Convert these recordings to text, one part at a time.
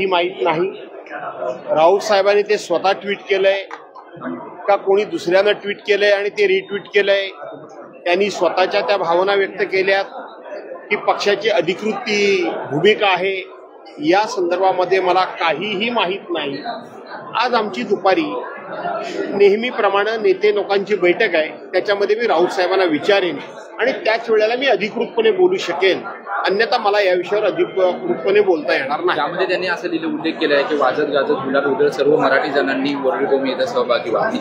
काही माहीत नाही। राऊत साहेबांनी ते स्वतः ट्विट केलंय का कोणी दुसऱ्यानं ट्विट केलंय आणि ते रिट्विट केलंय, त्यांनी स्वतःच्या त्या भावना व्यक्त केल्यात की पक्षाची अधिकृत भूमिका आहे, या संदर्भामध्ये मला काहीही माहीत नाही। आज आमची दुपारी नेहमीप्रमाणे नेते लोकांची बैठक आहे, त्याच्यामध्ये मी राऊत साहेबांना विचारेन आणि त्याच वेळेला मी अधिकृतपणे बोलू शकेन, अन्यथा मला या विषयावर अधिकृतपणे बोलता येणार नाही। त्यामध्ये त्यांनी असं उल्लेख केला आहे की वाजत गाजत गुलाल उधळ सर्व मराठी जणांनी वरळी डोंबिवलीत सहभागी व्हा आणि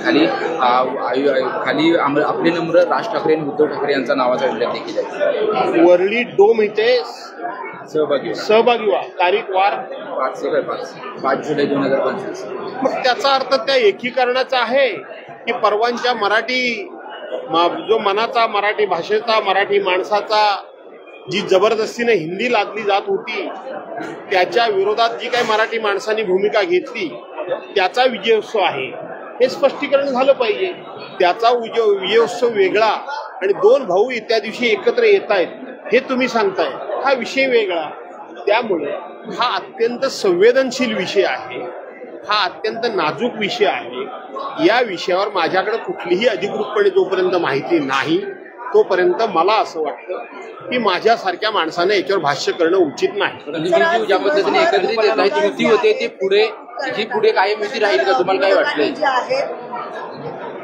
खाली आपले नम्र राज ठाकरे आणि उद्धव ठाकरे यांचा नावाचा उल्लेख देखील आहे। वरळी डोम इथे सहभागी व्हा, तारीख वार 5 जुलै 2025। मग त्याचा अर्थ त्या एकीकरणाचा आहे की परवांच्या मराठी जो मनाचा मराठी भाषेचा मराठी माणसाचा जी जबरदस्तीने हिंदी लादली जात होती त्याच्या विरोधात जी काही मराठी माणसांनी भूमिका घेतली त्याचा विजयोत्सव आहे, हे स्पष्टीकरण झालं पाहिजे। त्याचा विजयोत्सव वेगळा आणि दोन भाऊ त्या दिवशी एकत्र येत आहेत हे तुम्ही सांगताय, हा विषय वेगळा। त्यामुळे हा अत्यंत संवेदनशील विषय आहे, हा अत्यंत नाजूक विषय आहे। या विषयावर माझ्याकडे कुठलीही अधिकृतपणे जोपर्यंत माहिती नाही तोपर्यंत मला असं वाटतं की माझ्यासारख्या माणसाने याच्यावर भाष्य करणं उचित नाही। ज्या पद्धतीने एकत्रित युती होते ते पुढे कायम युती राहील का, तुम्हाला काय वाटतंय?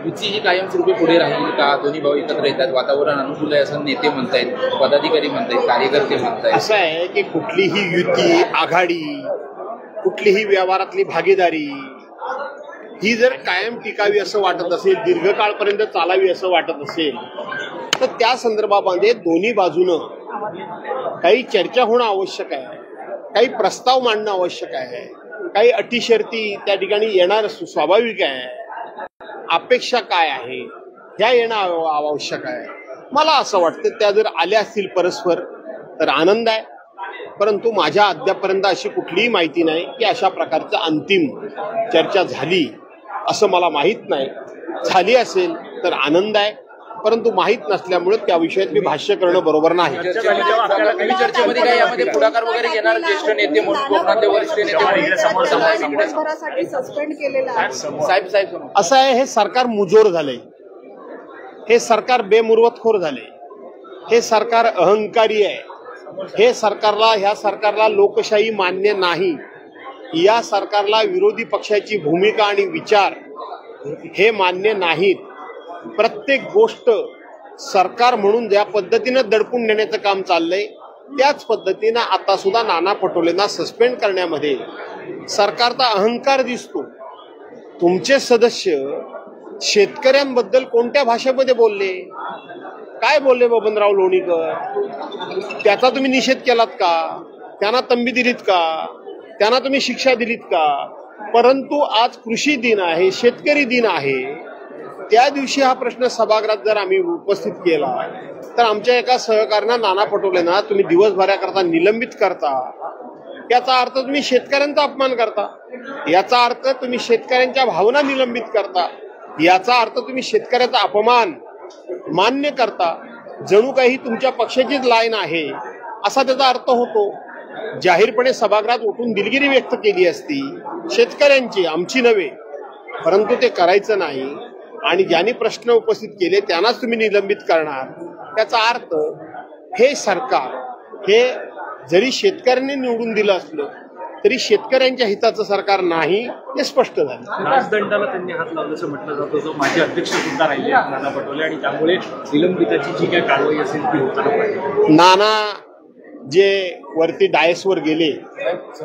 युती ही कायमस्वरूपी पुढे राहील का? दोन्ही भाऊ एकत्र येतात, वातावरण अनुकूल आहे असं नेते म्हणतायत, पदाधिकारी म्हणतायत, कार्यकर्ते म्हणतायत। असं आहे की कुठलीही युती आघाडी कुठलीही व्यवहारातली भागीदारी ही जर कायम टिकावी असं वाटत असेल, दीर्घकाळपर्यंत चालावी असं वाटत असेल तर त्या संदर्भामध्ये दोन्ही बाजूनं काही चर्चा होणं आवश्यक आहे, काही प्रस्ताव मांडणं आवश्यक आहे, काही अटी शर्ती त्या ठिकाणी येणार स्वाभाविक आहे, अपेक्षा काय आहे ह्या येणं आवश्यक आहे। मला असं वाटतं त्या जर आल्या असतील परस्पर तर आनंद आहे, परंतु माझ्या अद्यापर्यंत अशी कुठलीही माहिती नाही की अशा प्रकारचं अंतिम चर्चा झाली असं मला माहीत नाही। झाली असेल तर आनंद आहे, परंतु माहीत नसल्यामुळे त्या विषयात मी भाष्य करणं बरोबर नाही। चर्चेमध्ये काय यामध्ये पुढाकार वगैरे घेणार ज्येष्ठ नेते म्हणून कोकणातले वरिष्ठ नेते साहेब असं आहे, हे सरकार मुजोर झालंय, हे सरकार बेमुरवतखोर झाले, हे सरकार अहंकारी आहे, ह्या सरकारला लोकशाही मान्य नाही, या सरकारला विरोधी पक्षाची भूमिका आणि विचार हे मान्य नाहीत। प्रत्येक गोष्ट सरकार म्हणून ज्या पद्धतीनं दडपून नेण्याचं काम चाललंय त्याच पद्धतीनं आता सुद्धा नाना पटोलेंना सस्पेंड करण्यामध्ये सरकारचा अहंकार दिसतो। तुमचे सदस्य शेतकऱ्यांबद्दल कोणत्या भाषेमध्ये बोलले, काय बोलले बबनराव लोणीकर, त्याचा तुम्ही निषेध केलात का? त्यांना तंबी दिलीत का? त्यांना तुम्ही शिक्षा दिलीत का? परंतु आज कृषी दिन आहे, शेतकरी दिन आहे, त्या दिवशी हा प्रश्न सभागृहात जर आम्ही उपस्थित केला तर आमच्या एका सहकार्यांना नाना पटोलेंना तुम्ही दिवसभराकरता निलंबित करता, याचा अर्थ तुम्ही शेतकऱ्यांचा अपमान करता, याचा अर्थ तुम्ही शेतकऱ्यांच्या भावना निलंबित करता, याचा अर्थ तुम्ही शेतकऱ्याचा अपमान मान्य करता, जणू काही तुमच्या पक्षाचीच लाईन आहे असा त्याचा अर्थ होतो। जाहीरपणे सभागृहात उठून दिलगिरी व्यक्त केली असती शेतकऱ्यांची, आमची नव्हे, परंतु ते करायचं नाही आणि ज्यांनी प्रश्न उपस्थित केले त्यांनाच तुम्ही निलंबित करणार। त्याचा अर्थ हे सरकार हे जरी शेतकऱ्यांनी निवडून दिलं असलं तरी शेतकऱ्यांच्या हिताचं सरकार नाही, हे स्पष्ट झालं। राजदंडाला त्यांनी हात लावल्याचं म्हटलं जातं, जो माजी अध्यक्ष सुद्धा राहिले नाना पटोले, आणि त्यामुळे निलंबिताची जी काही कारवाई असेल ती होताना पाहिजे। नाना जे वरती डायसवर गेले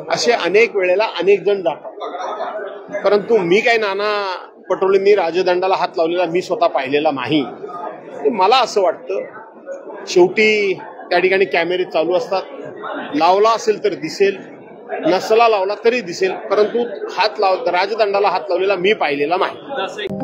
असे अनेक वेळेला अनेक जण जातात, परंतु मी काय नाना पटोलेंनी राजदंडाला हात लावलेला मी स्वतः पाहिलेला नाही। मला असं वाटतं शेवटी त्या ठिकाणी कॅमेरे चालू असतात, लावला असेल तर दिसेल, नसला लावला तरी दिसेल, परंतु राजदंडाला हात लावलेला मी पाहिलेला नाही।